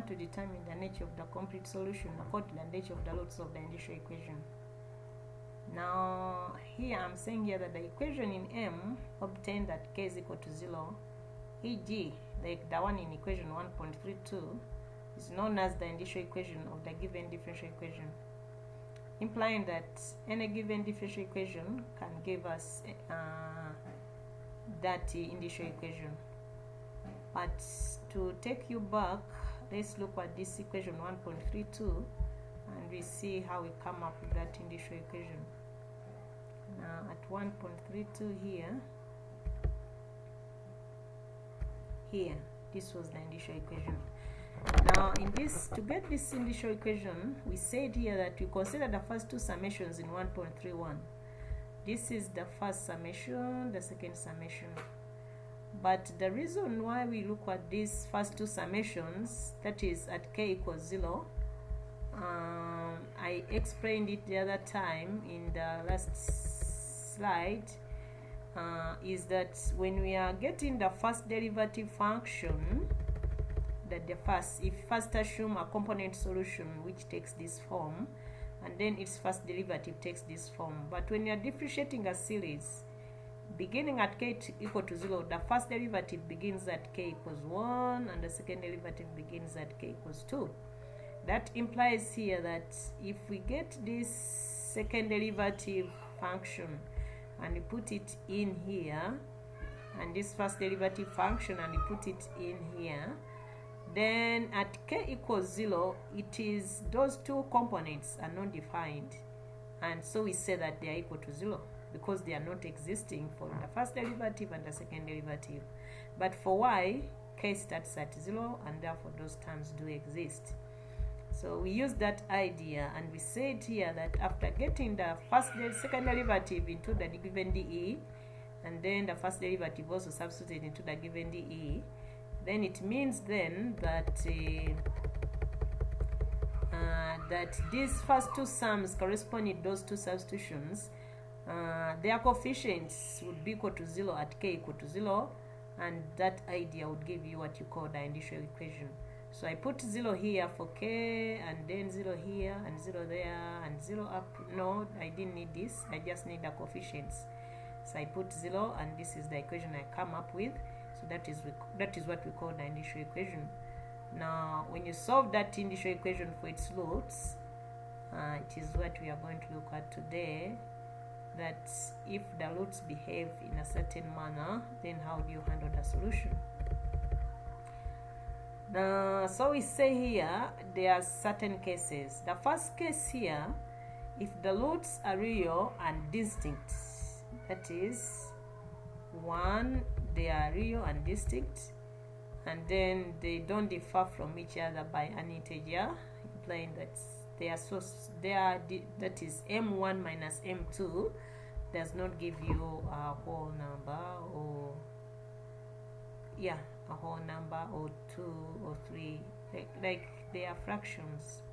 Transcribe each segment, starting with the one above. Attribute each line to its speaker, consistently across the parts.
Speaker 1: to determine the nature of the complete solution according to the nature of the roots of the initial equation. Now here I'm saying here that the equation in M obtained that k is equal to 0, e.g. like the one in equation 1.32 is known as the initial equation of the given differential equation, implying that any given differential equation can give us that initial equation. But to take you back, let's look at this equation 1.32 and we see how we come up with that initial equation. Now at 1.32 here, this was the initial equation. Now in this, to get this initial equation, we said here that we consider the first two summations in 1.31. This is the first summation, the second summation. But the reason why we look at these first two summations, that is at k equals 0, I explained it the other time in the last slide, is that when we are getting the first derivative function, that if first assume a component solution which takes this form, and then its first derivative takes this form. But when you are differentiating a series beginning at k equal to 0, the first derivative begins at k equals 1 and the second derivative begins at k equals 2. That implies here that if we get this second derivative function and we put it in here, and this first derivative function and we put it in here, then at k equals 0, it is those two components are not defined, and so we say that they are equal to 0 because they are not existing for the first derivative and the second derivative. But for y, k starts at 0 and therefore those terms do exist. So we use that idea and we said here that after getting the second derivative into the given dE, and then the first derivative also substituted into the given dE, then it means then that that these first two sums corresponding to those two substitutions, their coefficients would be equal to 0 at k equal to 0, and that idea would give you what you call the initial equation. So I put 0 here for k, and then 0 here, and 0 there, and 0 up. No, I didn't need this. I just need the coefficients. So I put 0, and this is the equation I come up with. So that is what we call the initial equation. Now, when you solve that initial equation for its roots, it is what we are going to look at today. That if the roots behave in a certain manner, then how do you handle the solution? So we say here there are certain cases. The first case here, if the roots are real and distinct, that is, one, they are real and distinct, and then they don't differ from each other by an integer, implying that that is m1 minus m2 does not give you a whole number, or a whole number, or 2 or 3, like they are fractions.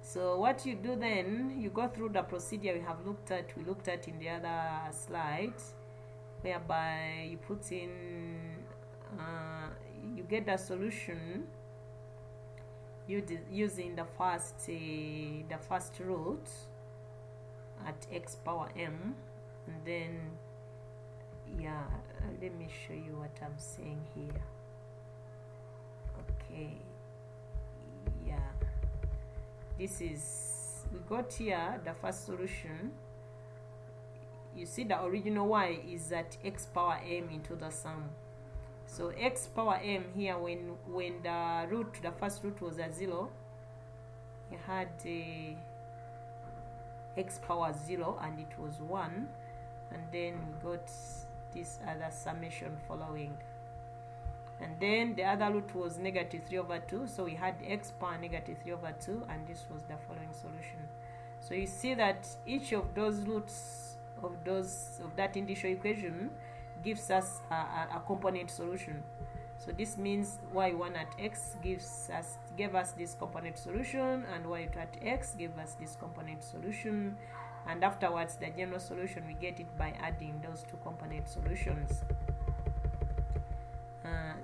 Speaker 1: So what you do then, you go through the procedure we looked at in the other slide, whereby you put in you get the solution using the first root at x power m, and then let me show you what I'm saying here. Okay, this is, we got here the first solution. You see the original y is at x power m into the sum. So x power m here, when the first root was at 0, you had x power 0 and it was 1, and then we got this other summation following, and then the other root was negative 3 over 2, so we had x power negative 3 over 2, and this was the following solution. So you see that each of those roots of that initial equation gives us a component solution. So this means y1 at x gave us this component solution, and y2 at x gave us this component solution, and afterwards the general solution we get it by adding those two component solutions.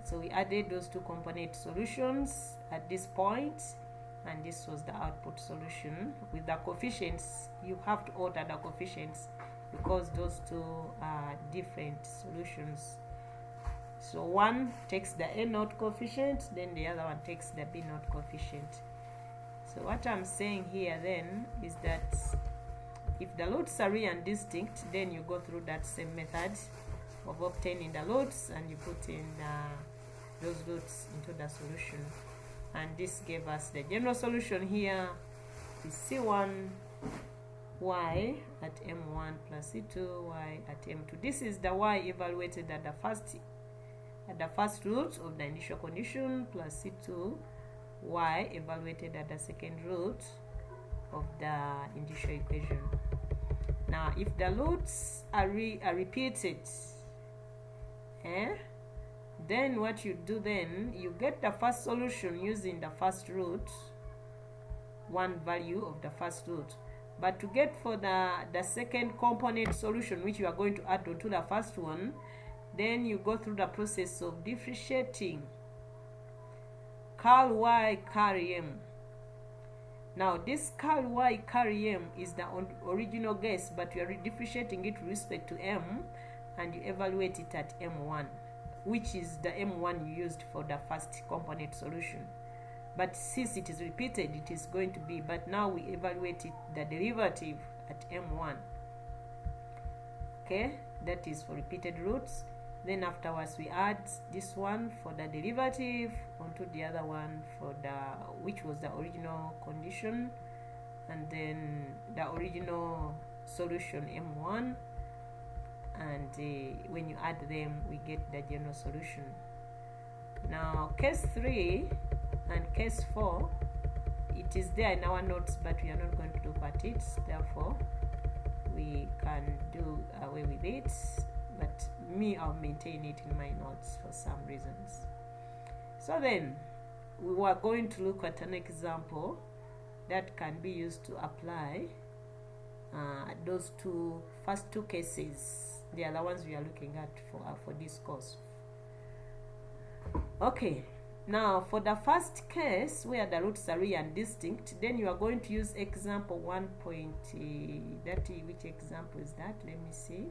Speaker 1: So we added those two component solutions at this point, and this was the output solution with the coefficients. You have to alter the coefficients because those two are different solutions. So one takes the A naught coefficient, then the other one takes the B naught coefficient. So what I'm saying here then is that if the loads are real and distinct, then you go through that same method of obtaining the loads and you put in those loads into the solution. And this gave us the general solution here is C1 y at M1 plus C2 y at M2. This is the y evaluated at the first root of the initial condition plus C2 y evaluated at the second root of the initial equation. Now if the roots are repeated, then what you do, then you get the first solution using the first root, one value of the first root. But to get for the second component solution, which you are going to add onto the first one, then you go through the process of differentiating curl y carry m. Now this curl y carry m is the original guess, but you are differentiating it with respect to m, and you evaluate it at m1, which is the m1 you used for the first component solution. But since it is repeated, it is going to be, but now we evaluate it, the derivative at m1. Okay, that is for repeated roots. Then afterwards we add this one for the derivative onto the other one for the, which was the original condition, and then the original solution m1, and when you add them we get the general solution. Now case 3 and case 4, it is there in our notes, but we are not going to look at it, therefore we can do away with it, but I'll maintain it in my notes for some reasons. So then we were going to look at an example that can be used to apply those first two cases. They are the ones we are looking at for this course. Okay, now for the first case where the roots are real and distinct, then you are going to use example 1. Which example is that? Let me see.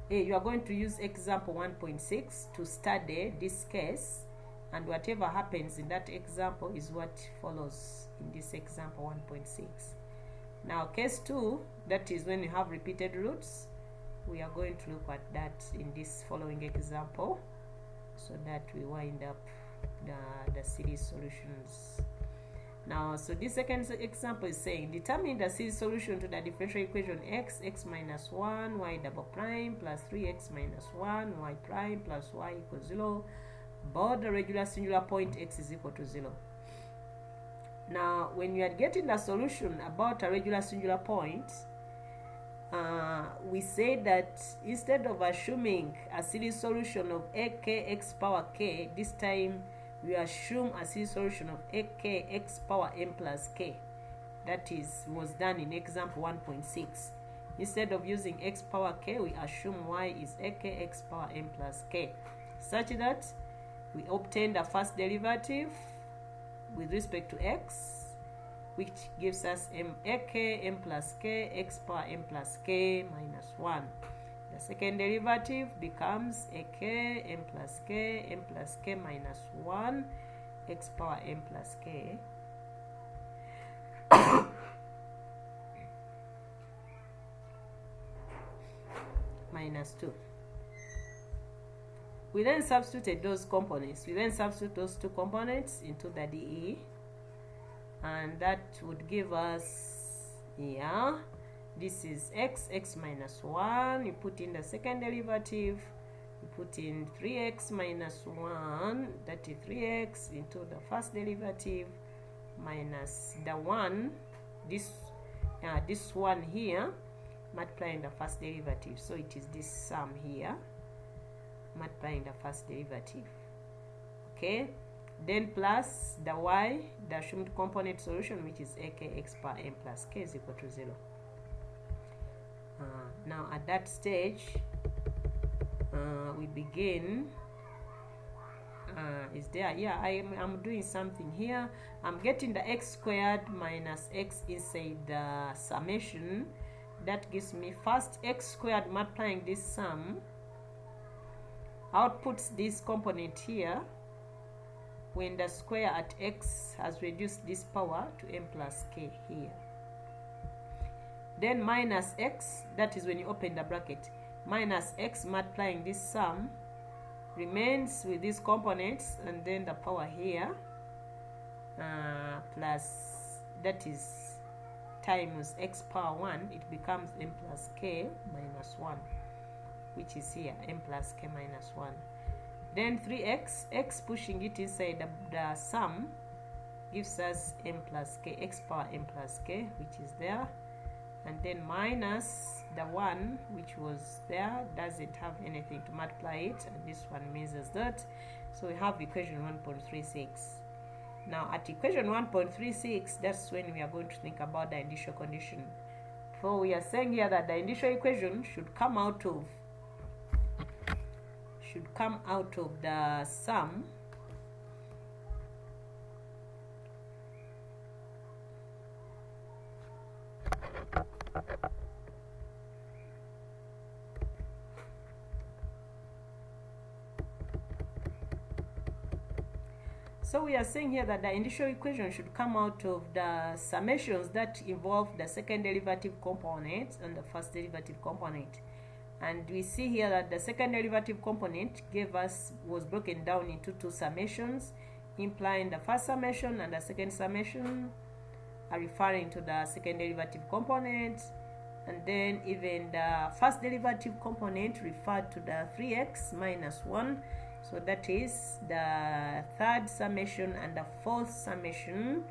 Speaker 1: You are going to use example 1.6 to study this case, and whatever happens in that example is what follows in this example 1.6. Now case 2, that is when you have repeated roots, we are going to look at that in this following example, so that we wind up the series solutions. Now, so this second example is saying determine the series solution to the differential equation x minus 1 y double prime plus 3x minus 1 y prime plus y equals 0 about the regular singular point x is equal to 0. Now when you are getting the solution about a regular singular point, we say that instead of assuming a series solution of ak x power k, this time we assume a series solution of ak x power m plus k. That was done in example 1.6. Instead of using x power k, we assume y is ak x power m plus k, such that we obtain the first derivative with respect to x, which gives us ak m plus k x power m plus k minus 1. The second derivative becomes ak m plus k minus 1 x power m plus k minus 2. We then substituted those components. We then substitute those two components into the dE, and that would give us here, this is x minus 1, you put in the second derivative, you put in 3x minus 1, that is 3x into the first derivative minus the 1, this one here, multiplying the first derivative, so it is this sum here multiplying the first derivative. Okay, then plus the y, the assumed component solution, which is ak x power m plus k is equal to 0. Now at that stage we begin is there. Yeah, I'm doing something here. I'm getting the x squared minus x inside the summation. That gives me first x squared multiplying this sum outputs this component here when the square at x has reduced this power to m plus k here. Then minus x, that is when you open the bracket, minus x multiplying this sum remains with these components, and then the power here plus, that is times x power 1, it becomes m plus k minus 1, which is here, m plus k minus 1. Then 3x, x pushing it inside the sum gives us m plus k, x power m plus k, which is there. And then minus the 1, which was there, doesn't have anything to multiply it, and this one measures that. So we have equation 1.36. Now at equation 1.36, that's when we are going to think about the initial condition. So we are saying here that the initial equation should come out of the sum So we are saying here that the initial equation should come out of the summations that involve the second derivative component and the first derivative component. And we see here that the second derivative component was broken down into two summations, implying the first summation and the second summation are referring to the second derivative component, and then even the first derivative component referred to the 3x minus 1. So that is the third summation and the fourth summation.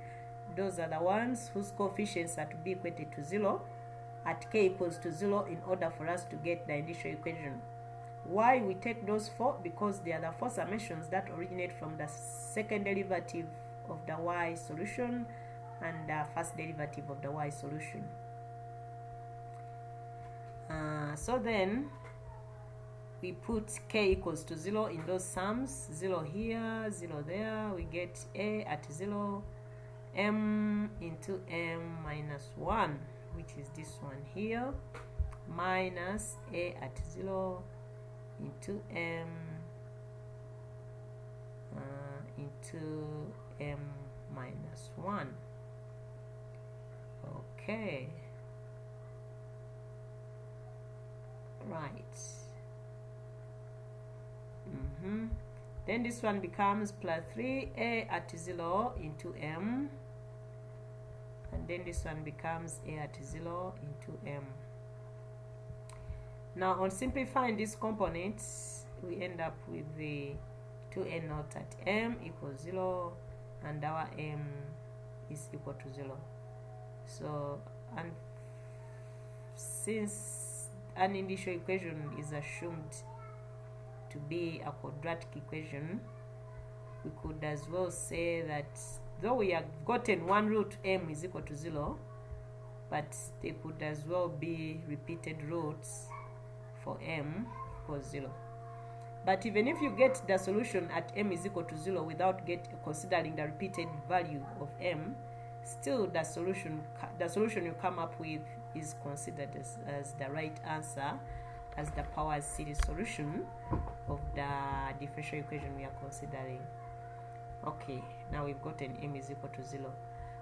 Speaker 1: Those are the ones whose coefficients are to be equated to 0 at k equals to 0 in order for us to get the initial equation. Why we take those four? Because they are the four summations that originate from the second derivative of the y solution and the first derivative of the y solution. So then we put k equals to 0 in those sums, 0 here, 0 there. We get a at 0, m into m minus 1, which is this one here, minus a at 0 into m into m minus 1. Okay, right. Then this one becomes plus 3a at 0 into m, and then this one becomes a at 0 into m. Now on simplifying these components, we end up with the 2n naught at m equals 0, and our m is equal to 0. So, and since an initial equation is assumed to be a quadratic equation, we could as well say that though we have gotten one root m is equal to 0, but they could as well be repeated roots for m equals 0. But even if you get the solution at m is equal to 0 without considering the repeated value of m, still the solution you come up with is considered as the right answer, as the power series solution of the differential equation we are considering. Okay, now we've gotten m is equal to 0.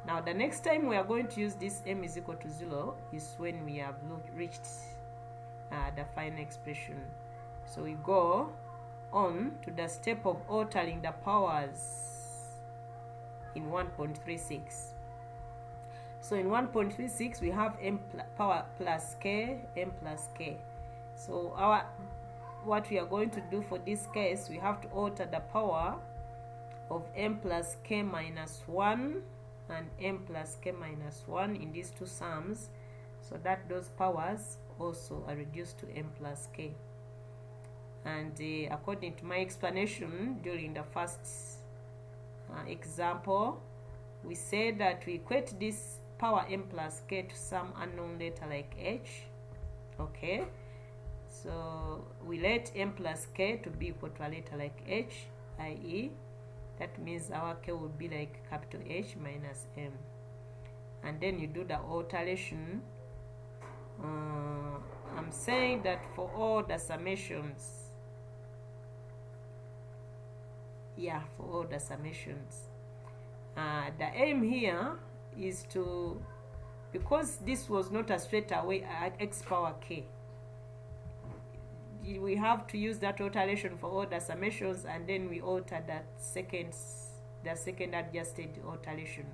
Speaker 1: Now the next time we are going to use this m is equal to 0 is when we have reached the final expression. So we go on to the step of altering the powers in 1.36. So in 1.36 we have m power plus k, m plus k. So what we are going to do for this case, we have to alter the power of m plus k minus 1 and m plus k minus 1 in these two sums, so that those powers also are reduced to m plus k. And according to my explanation during the first example, we said that we equate this power m plus k to some unknown letter like h. Okay, so we let m plus k to be equal to a letter like h, i.e. that means our k will be like capital H minus M. And then you do the alteration. I'm saying that for all the summations, for all the summations, the aim here is to, because this was not a straight away x power k, we have to use that alteration for all the summations, and then we alter the second adjusted alteration,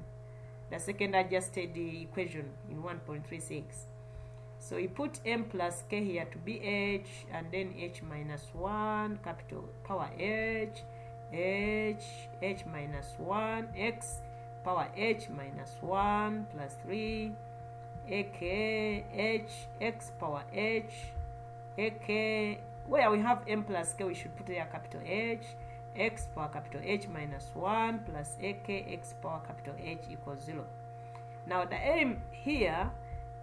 Speaker 1: the second adjusted equation in 1.36. So we put m plus k here to be h, and then h minus 1 capital power h minus 1 x power h minus 1 plus 3 ak h x power h ak, where we have m plus k we should put here capital H, x power capital H minus 1 plus ak x power capital H equals 0. Now the aim here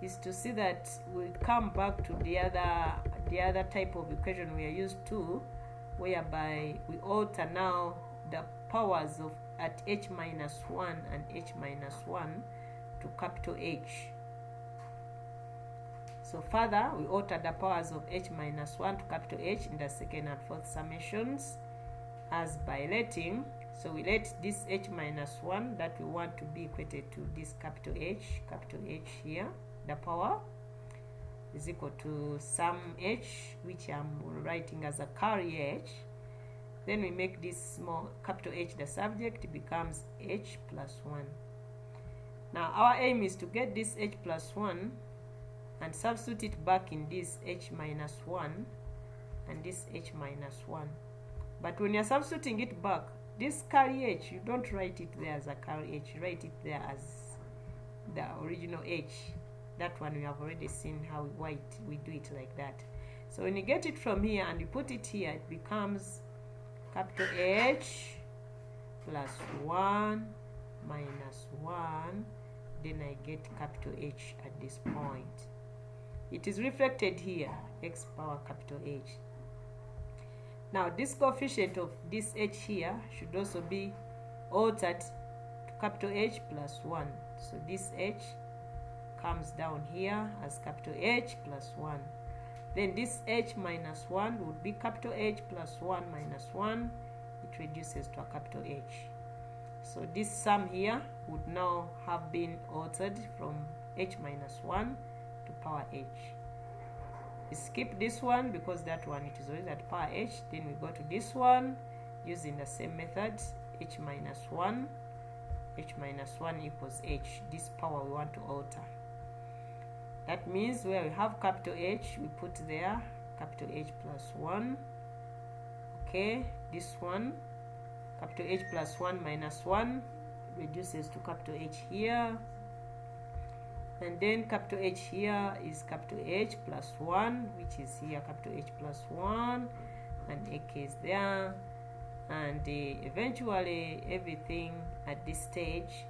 Speaker 1: is to see that we come back to the other type of equation we are used to, whereby we alter now the powers of at h minus 1 and h minus 1 to capital H. So further, we alter the powers of h minus 1 to capital H in the second and fourth summations as by letting, so we let this h minus 1 that we want to be equated to this capital H here, the power is equal to sum h, which I'm writing as a carry h. Then we make this small capital H the subject, it becomes h plus 1. Now our aim is to get this h plus 1 and substitute it back in this h minus 1 and this h minus 1. But when you're substituting it back, this carry h, you don't write it there as a carry h, you write it there as the original h. That one we have already seen how we do it like that. So when you get it from here and you put it here, it becomes capital H plus 1 minus 1, then I get capital H at this point. It is reflected here, x power capital H. Now this coefficient of this h here should also be altered to capital H plus 1. So this h comes down here as capital H plus 1. Then this h minus 1 would be capital H plus 1 minus 1. It reduces to a capital H. So this sum here would now have been altered from h minus 1 to power h. We skip this one because that one it is always at power h. Then we go to this one using the same method, h minus 1 equals h, this power we want to alter. That means where we have capital H, we put there capital H plus 1. Okay, this one, capital H plus 1 minus 1 reduces to capital H here. And then capital H here is capital H plus 1, which is here capital H plus 1, and AK is there. And eventually everything at this stage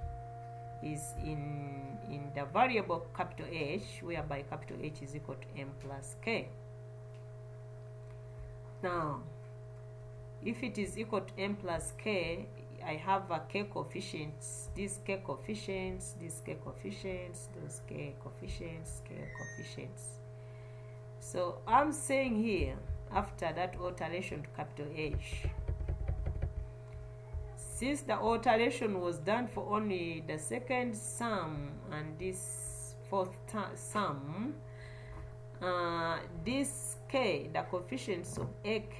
Speaker 1: is in the variable capital H, whereby capital H is equal to m plus k. Now if it is equal to m plus k, I have a k coefficients, these k coefficients, these k coefficients, those k coefficients, k coefficients. So I'm saying here, after that alteration to capital H, since the alteration was done for only the second sum and this fourth sum, this k, the coefficients of ak,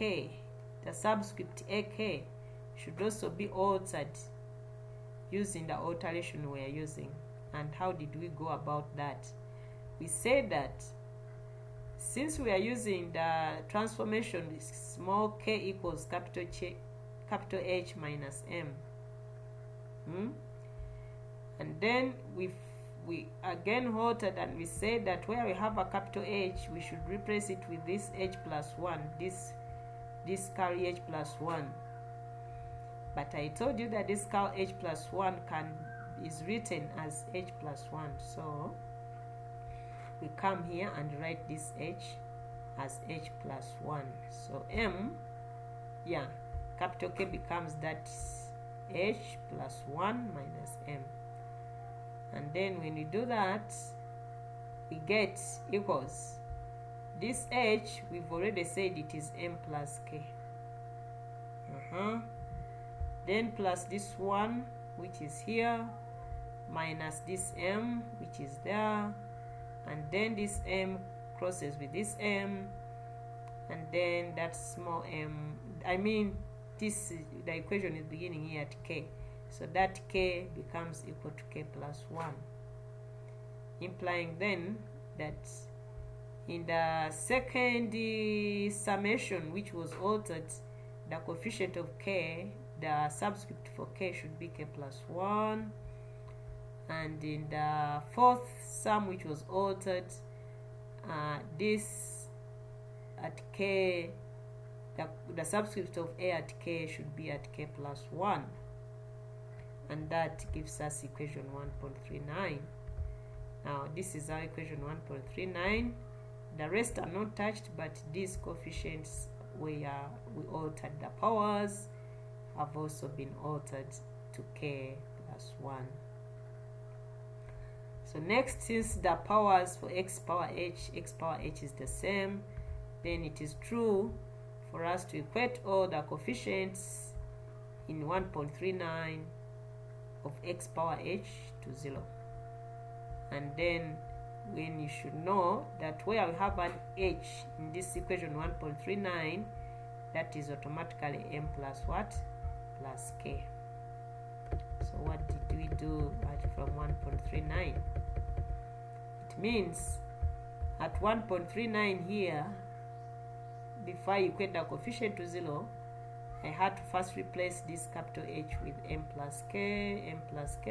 Speaker 1: the subscript ak, should also be altered using the alteration we are using. And how did we go about that? We said that since we are using the transformation small k equals capital H minus m, and then we again altered and we said that where we have a capital H, we should replace it with this h plus 1, this carry h plus 1. But I told you that this carry h plus 1 is written as h plus 1. So we come here and write this h as h plus 1. So m, capital K becomes that h plus 1 minus m. And then when we do that, we get equals this h, we've already said it is m plus k. Then plus this 1, which is here, minus this m, which is there, and then this m crosses with this m, and then that small m, I mean this, the equation is beginning here at k, so that k becomes equal to k plus 1, implying then that in the second summation, which was altered, the coefficient of k, the subscript for k should be k plus 1, and in the fourth sum, which was altered, this at k, the subscript of a at k should be at k plus 1, and that gives us equation 1.39. Now this is our equation 1.39. The rest are not touched, but these coefficients where we altered the powers have also been altered to k plus 1. So next, since the powers for x power h is the same, then it is true for us to equate all the coefficients in 1.39 of x power h to 0. And then when you should know that where we have an h in this equation 1.39, that is automatically m plus what? Plus k. So what did we do from 1.39? It means at 1.39 here, before I equate the coefficient to 0, I had to first replace this capital H with m plus k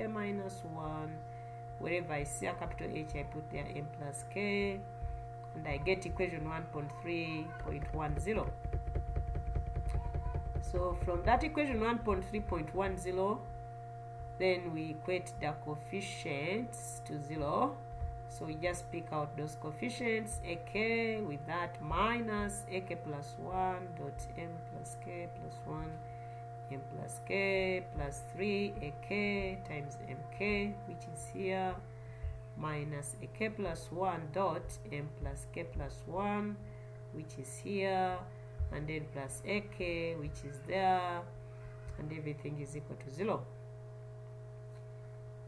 Speaker 1: minus 1. Wherever I see a capital H, I put there m plus k, and I get equation 1.3.10. So from that equation 1.3.10, then we equate the coefficients to 0. So we just pick out those coefficients, ak with that minus ak plus 1 dot m plus k plus 1, m plus k plus 3 ak times mk, which is here, minus ak plus 1 dot m plus k plus 1, which is here, and then plus ak, which is there, and everything is equal to 0.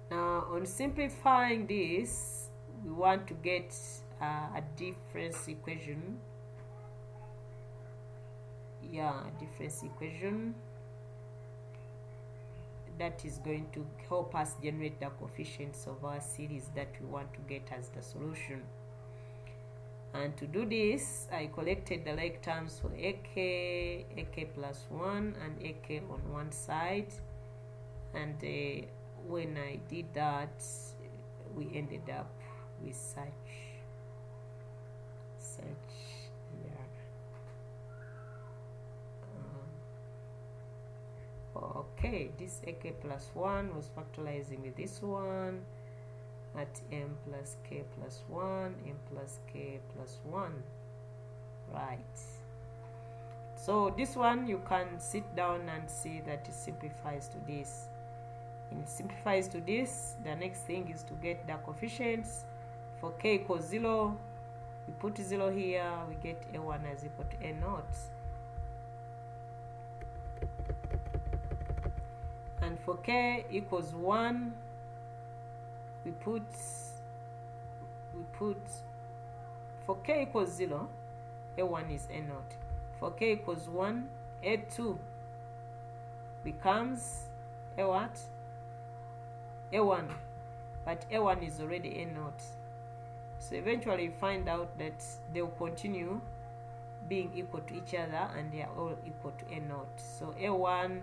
Speaker 1: Now on simplifying this, we want to get a difference equation. A difference equation that is going to help us generate the coefficients of our series that we want to get as the solution. And to do this, I collected the like terms for ak plus 1 and ak on one side, and when I did that, we ended up with such okay, this ak plus 1 was factorizing with this one at m plus k plus 1, m plus k plus 1, right? So this one you can sit down and see that it simplifies to this. When it simplifies to this, the next thing is to get the coefficients. For k equals 0, we put 0 here, we get a1 as equal to a0. And for k equals 1, we put for k equals 0, a1 is a0. For k equals 1, a2 becomes a what? a1, but a1 is already a0. So eventually you find out that they will continue being equal to each other, and they are all equal to a0. So a1,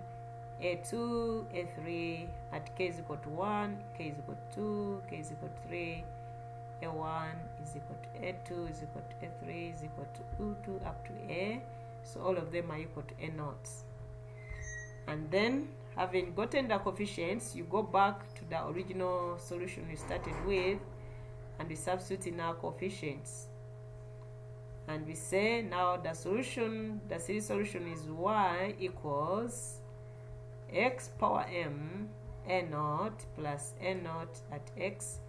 Speaker 1: a2, a3, at k is equal to 1, k is equal to 2, k is equal to 3, a1 is equal to a2 is equal to a3 is equal to u2 up to a. So all of them are equal to a0. And then, having gotten the coefficients, you go back to the original solution we started with, and we substitute in our coefficients. and we say now the series solution is y equals x power m a naught plus a naught at x.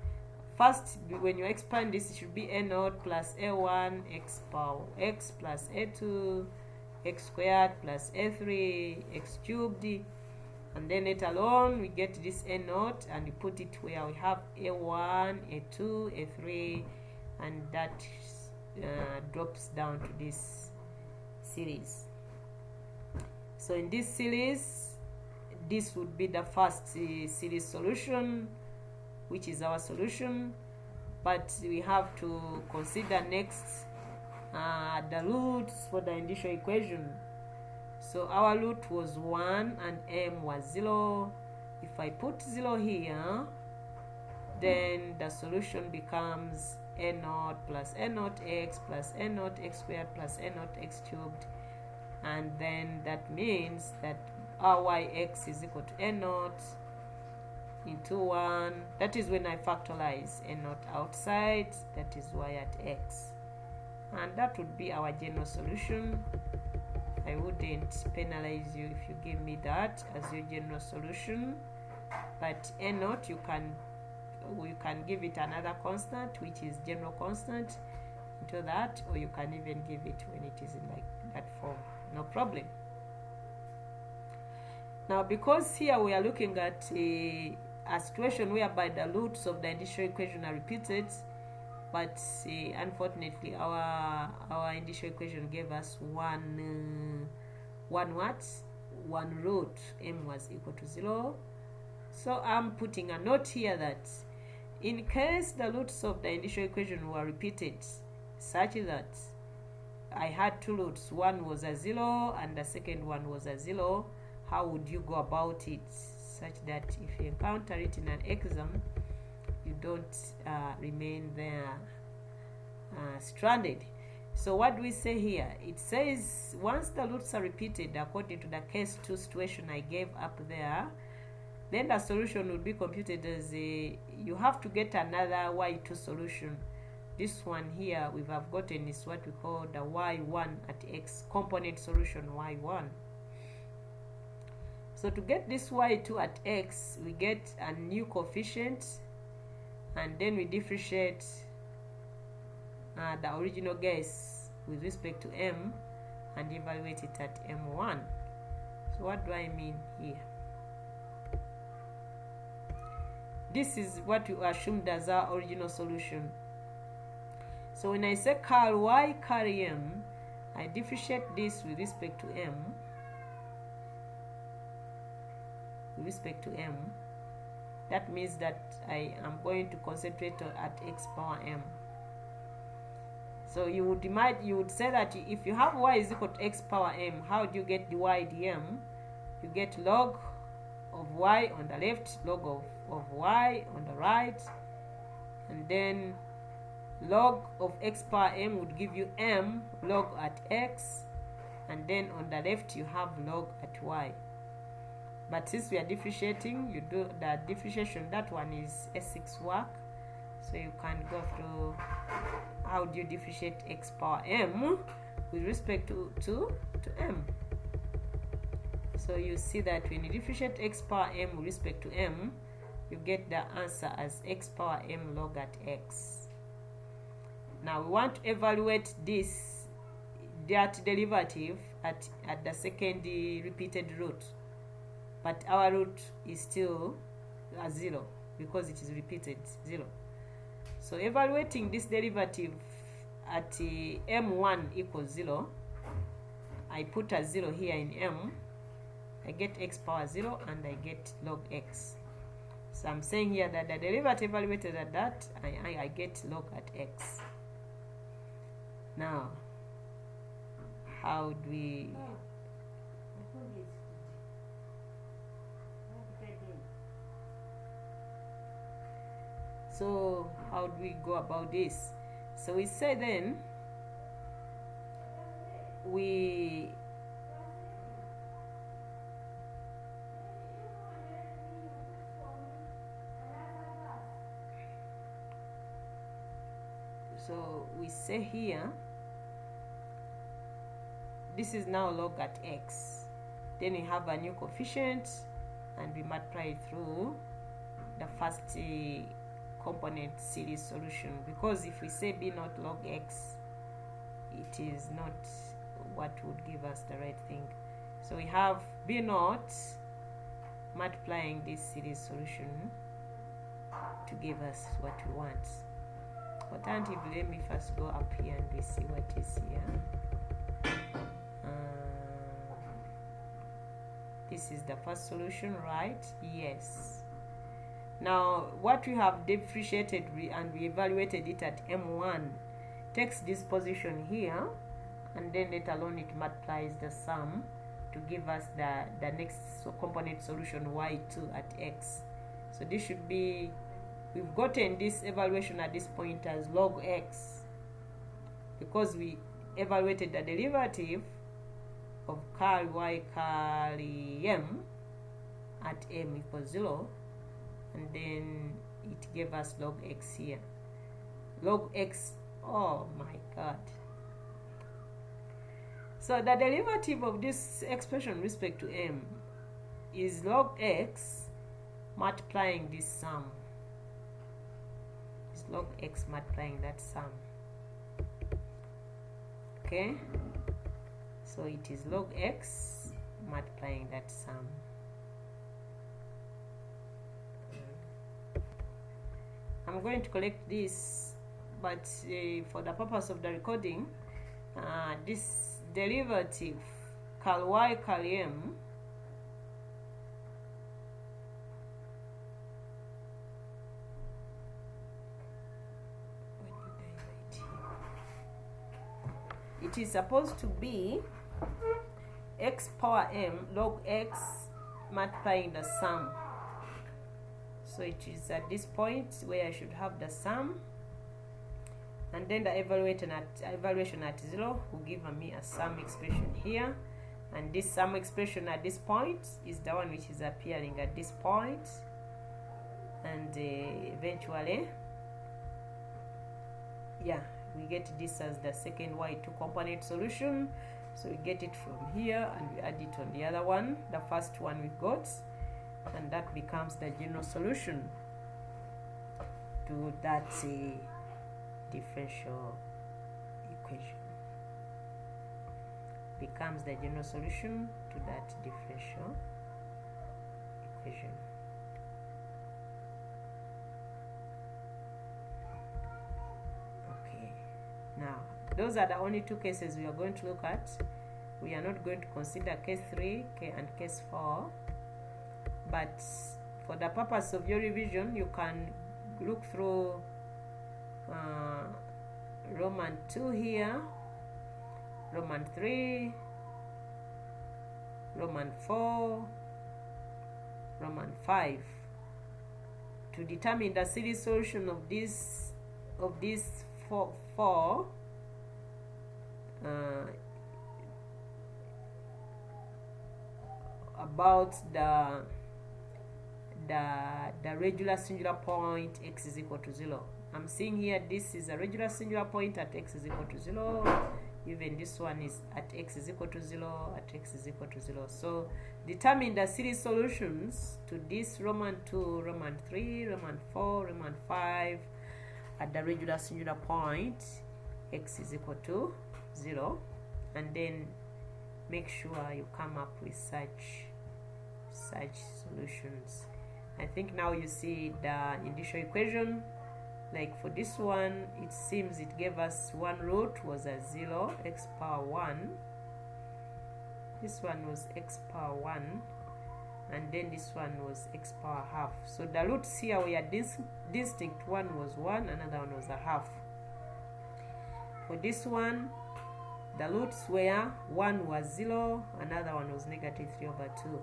Speaker 1: First, when you expand this, it should be a naught plus a1 x power x plus a2 x squared plus a3 x cubed, and then later on we get this a naught and we put it where we have a1 a2 a3, and that drops down to this series. So in this series, this would be the first series solution, which is our solution, but we have to consider next the roots for the initial equation. So our root was 1 and m was 0. If I put 0 here, then the solution becomes a naught plus a naught x plus a naught x squared plus a naught x cubed, and then that means that our yx is equal to a naught into 1. That is when I factorize a naught outside, that is y at x, and that would be our general solution. I wouldn't penalize you if you give me that as your general solution, but a naught you can give it another constant, which is general constant, into that, or you can even give it when it is in like that form, no problem. Now, because here we are looking at a situation whereby the roots of the initial equation are repeated, but unfortunately our initial equation gave us one root, m was equal to 0. So I'm putting a note here that in case the roots of the initial equation were repeated, such that I had two roots, one was a 0 and the second one was a 0, how would you go about it such that if you encounter it in an exam, you don't remain there stranded? So what do we say here? It says once the roots are repeated according to the case 2 situation I gave up there, then the solution will be computed as you have to get another y2 solution. This one here we have gotten is what we call the y1 at x, component solution y1. So to get this y2 at x, we get a new coefficient, and then we differentiate the original guess with respect to m and evaluate it at m1. So what do I mean here? This is what we assumed as our original solution. So when I say curl y carry m, I differentiate this with respect to m. With respect to m, that means that I am going to concentrate at x power m. So you would say that if you have y is equal to x power m, how do you get the y dm? You get log of y on the left, log of y on the right, and then log of x power m would give you m log at x, and then on the left you have log at y. But since we are differentiating, you do the differentiation, that one is S6 work, so you can go through how do you differentiate x power m with respect to m. So you see that when you differentiate x power m with respect to m, you get the answer as x power m log at x. Now we want to evaluate that derivative at the second repeated root, but our root is still a 0 because it is repeated 0. So evaluating this derivative at m1 equals 0, I put a 0 here in m, I get x power 0 and I get log x. So I'm saying here that the derivative evaluated at that, I get log at x. Now, how do we... So how do we go about this? So we say then so we say here this is now log at x. Then we have a new coefficient and we multiply it through the first component series solution, because if we say b naught log x, it is not what would give us the right thing. So we have b naught multiplying this series solution to give us what we want. Alternatively, let me first go up here and we see what is here. This is the first solution, right? Yes. Now, what we have differentiated and we evaluated it at M1 takes this position here, and then let alone it multiplies the sum to give us the next component solution y2 at x. So this should be, we've gotten this evaluation at this point as log x, because we evaluated the derivative of curl y curl m at m equals 0, and then it gave us log x here. Log x, oh my god. So the derivative of this expression with respect to m is log x multiplying this sum. It's log x multiplying that sum. Okay? So it is log x multiplying that sum. I'm going to collect this, but for the purpose of the recording, this derivative curl y curl m it is supposed to be x power m log x multiplying the sum. So it is at this point where I should have the sum, and then the evaluation at 0 will give me a sum expression here, and this sum expression at this point is the one which is appearing at this point, and eventually, yeah, we get this as the second y2 component solution. So we get it from here and we add it on the other one, the first one we got, and that becomes the general solution to that differential equation. Becomes the general solution to that differential equation. Okay, now those are the only two cases we are going to look at. We are not going to consider case 3 and case 4, but for the purpose of your revision, you can look through Roman 2 here, Roman 3, Roman 4, Roman 5 to determine the series solution of these four about the regular singular point x is equal to 0. I'm seeing here this is a regular singular point at x is equal to 0. Even this one is at x is equal to 0, at x is equal to 0. So determine the series solutions to this Roman 2, Roman 3, Roman 4, Roman 5 at the regular singular point x is equal to 0, and then make sure you come up with such solutions. I think now you see the initial equation. Like for this one, it seems it gave us one root was a 0, x power 1. This one was x power 1, and then this one was x power half. So the roots here were distinct. One was 1, another one was a half. For this one, the roots were, one was 0, another one was negative 3 over 2.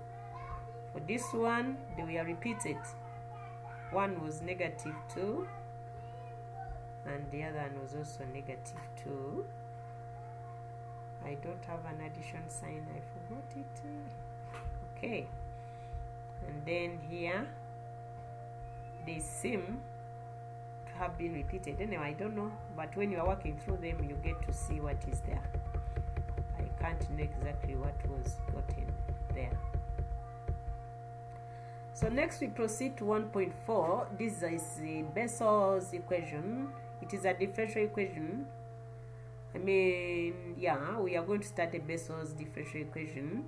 Speaker 1: For this one, they were repeated. One was negative 2, and the other one was also negative 2. I don't have an addition sign, I forgot it. Okay. And then here, they seem to have been repeated. Anyway, I don't know, but when you are working through them, you get to see what is there. I can't know exactly what was gotten there. So next we proceed to 1.4. This is the Bessel's equation. It is a differential equation. We are going to start a Bessel's differential equation,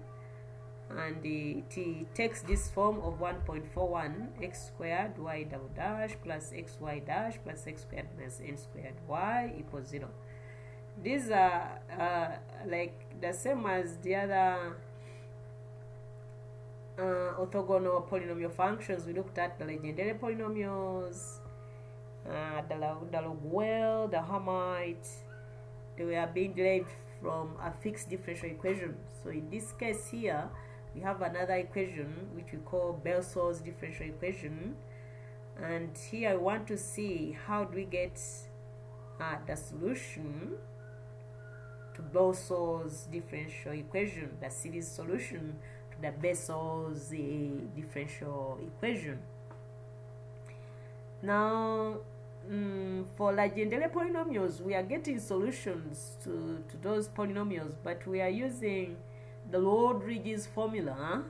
Speaker 1: and it takes this form of 1.41 x squared y double dash plus xy dash plus x squared minus n squared y equals 0. These are like the same as the other orthogonal polynomial functions. We looked at the Legendary polynomials, the log-Well, the Hermite. They were being derived from a fixed differential equation. So in this case here, we have another equation which we call Bessel's differential equation, and here I want to see how do we get the solution to Bessel's differential equation, the series solution to the Bessel's differential equation. Now, for Legendary polynomials, we are getting solutions to those polynomials, but we are using the Lord-Regis formula,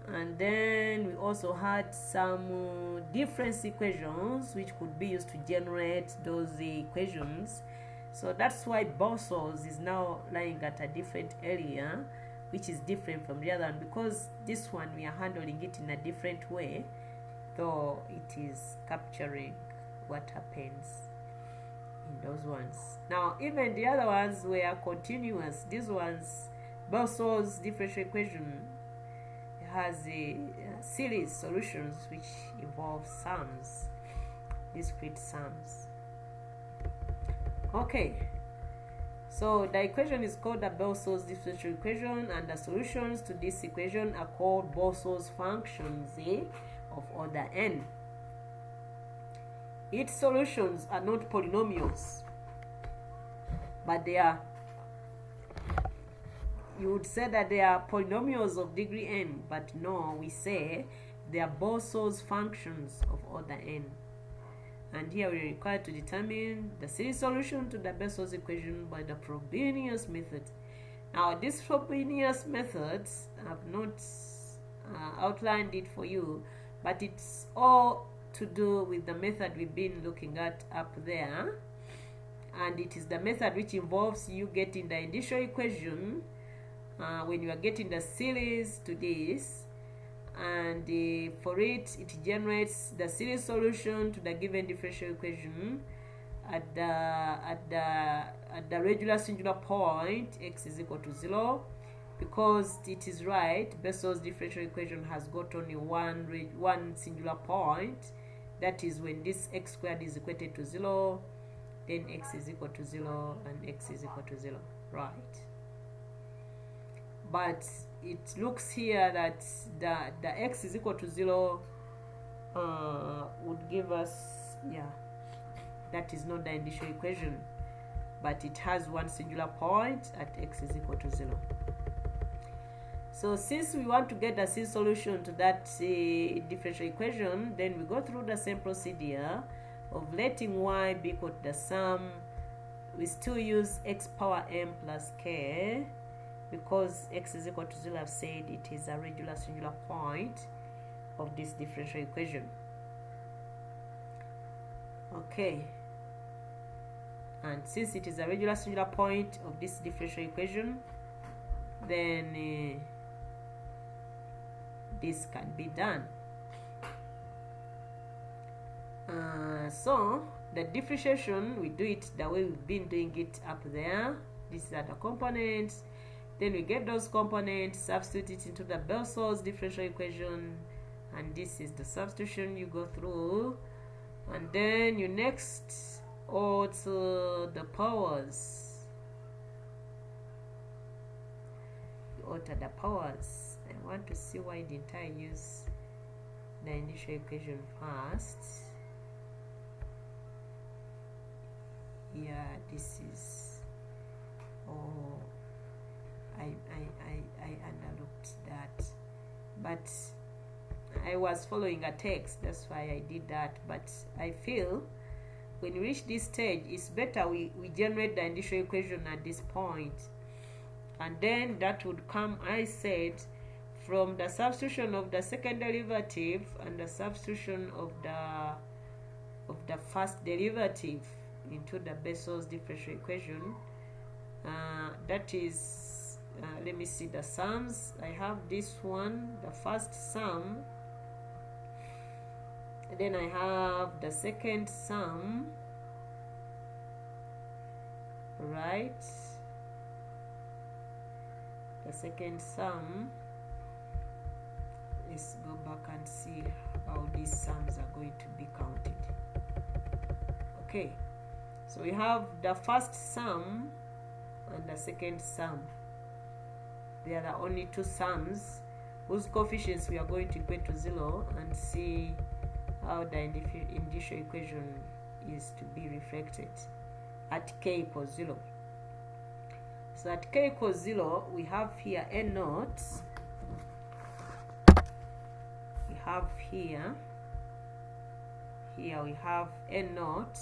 Speaker 1: and then we also had some difference equations which could be used to generate those equations. So that's why Bessel's is now lying at a different area, which is different from the other one, because this one we are handling it in a different way, though it is capturing what happens in those ones. Now, even the other ones were continuous. These ones, Bessel's differential equation has a series solutions which involve sums, discrete sums. Okay, so the equation is called the Bessel's differential equation, and the solutions to this equation are called Bessel's functions of order n. Its solutions are not polynomials, but they are, you would say that they are polynomials of degree n, but no, we say they are Bessel's functions of order n. And here we are required to determine the series solution to the Bessel's equation by the Frobenius method. Now, this Frobenius method, I have not outlined it for you, but it's all to do with the method we've been looking at up there, and it is the method which involves you getting the initial equation when you are getting the series to this, and for it generates the series solution to the given differential equation at the regular singular point x is equal to 0, because it is right, Bessel's differential equation has got only one singular point. That is when this x squared is equated to 0, then x is equal to 0 and x is equal to 0, right? But it looks here that the x is equal to 0 would give us, that is not the initial equation, but it has one singular point at x is equal to 0. So since we want to get the series solution to that differential equation, then we go through the same procedure of letting y be equal to the sum. We still use x power m plus k, because x is equal to 0, I've said it is a regular singular point of this differential equation. Okay, and since it is a regular singular point of this differential equation, then this can be done. So the differentiation, we do it the way we've been doing it up there. These are the components. Then we get those components, substitute it into the Bessel's differential equation, and this is the substitution you go through. And then you next alter the powers. You alter the powers. I want to see why didn't I use the initial equation first. Yeah, this is, oh, I underlooked that, but I was following a text, that's why I did that. But I feel when we reach this stage, it's better we generate the initial equation at this point, and then that would come, I said, from the substitution of the second derivative and the substitution of the first derivative into the Bessel's differential equation. That is, let me see the sums. I have this one, the first sum, and then I have the second sum, right? The second sum. Let's go back and see how these sums are going to be counted. Okay, so we have the first sum and the second sum. They are the only two sums whose coefficients we are going to equate to 0 and see how the initial equation is to be reflected at k equals 0. So at k equals 0, we have here n naught. We have here we have n naught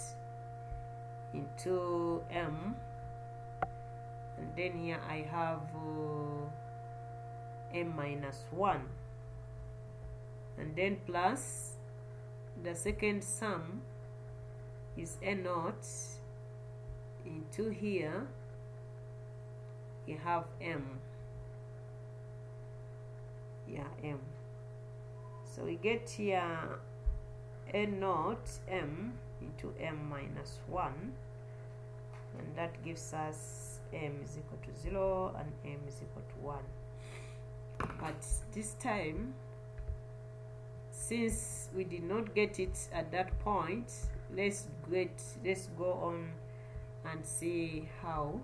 Speaker 1: into m, and then here I have m minus 1, and then plus the second sum is n naught into here you have m, m. So we get here n naught m into m minus 1, and that gives us m is equal to 0 and m is equal to 1. But this time, since we did not get it at that point, let's go on and see how